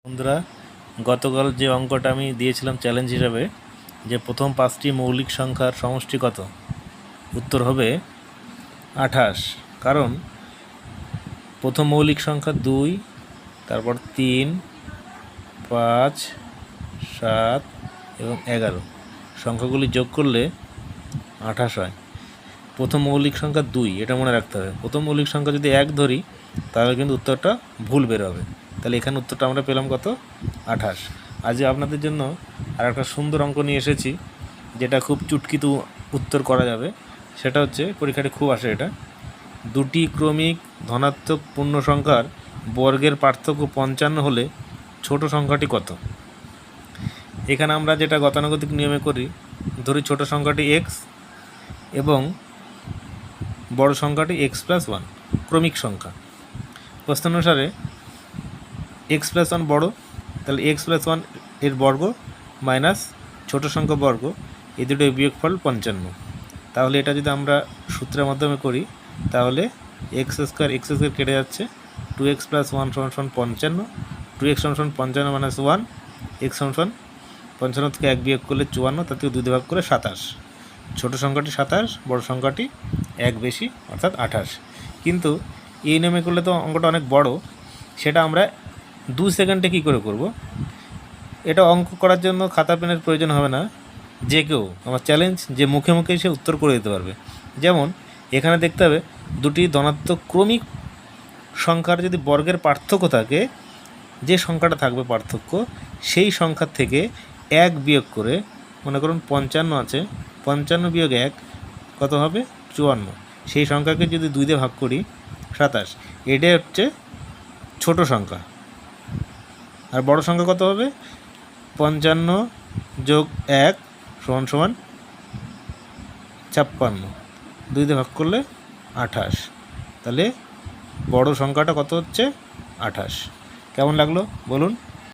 বন্ধুরা, গতকাল যে অঙ্কটা আমি দিয়েছিলাম চ্যালেঞ্জ হিসাবে, যে প্রথম 5টি মৌলিক সংখ্যার সমষ্টি কত, উত্তর হবে 28। কারণ প্রথম মৌলিক সংখ্যা 2, তারপর 3, 5, 7 এবং 11 সংখ্যাগুলি যোগ করলে 28 হয়। প্রথম মৌলিক সংখ্যা 2, এটা মনে রাখতে হবে। প্রথম মৌলিক সংখ্যা যদি 1 ধরি তাহলে কিন্তু উত্তরটা ভুল বের হবে। তাহলে এখানে উত্তরটা আমরা পেলাম কত, 28। আজ আপনাদের জন্য আর একটা সুন্দর অঙ্ক নিয়ে এসেছি, যেটা খুব চুটকিতে উত্তর করা যাবে। সেটা হচ্ছে, পরীক্ষাটি খুব আসে এটা, দুটি ক্রমিক ধনাত্মক পূর্ণ সংখ্যার বর্গের পার্থক্য 55 হলে ছোট সংখ্যাটি কত। এখানে আমরা যেটা গতানুগতিক নিয়মে করি, ধরি ছোট সংখ্যাটি x এবং বড় সংখ্যাটি x+1, ক্রমিক সংখ্যা। প্রশ্ন অনুসারে x+1 বড়, তাহলে x+1 এর বর্গ মাইনাস ছোট সংখ্যা বর্গ, এই দুটো বিয়োগফল 55। তাহলে এটা যদি আমরা সূত্রের মাধ্যমে করি তাহলে x² কেটে যাচ্ছে, 2x+1 = 55, 2x = 55 - 1, x = 55 থেকে 1 বিয়োগ করলে 54, তার থেকে 2 দিয়ে ভাগ করে 27। ছোট সংখ্যাটি 27, বড় সংখ্যাটি 1 বেশি অর্থাৎ 28। কিন্তু এই নিয়মে করলে তো অঙ্কটা অনেক বড়, সেটা আমরা 2 সেকেন্ডে কী করে করব। এটা অঙ্ক করার জন্য খাতা পেনের প্রয়োজন হবে না, যে কেউ, আমার চ্যালেঞ্জ, যে মুখে মুখে সে উত্তর করে দিতে পারবে। যেমন এখানে দেখতে হবে, দুটি ধনাত্মক ক্রমিক সংখ্যার যদি বর্গের পার্থক্য থাকে, যে সংখ্যাটা থাকবে পার্থক্য, সেই সংখ্যার থেকে 1 বিয়োগ করে, মনে করুন 55 আছে, 55 বিয়োগ 1 কত হবে, 54। সেই সংখ্যাকে যদি 2 দিয়ে ভাগ করি 27, এটাই হচ্ছে ছোট সংখ্যা। আর বড় সংখ্যা কত হবে, 55 যোগ 1 = 56, 2 দিয়ে ভাগ করলে 28। তাহলে বড় সংখ্যাটা কত হচ্ছে, 28। কেমন লাগলো বলুন।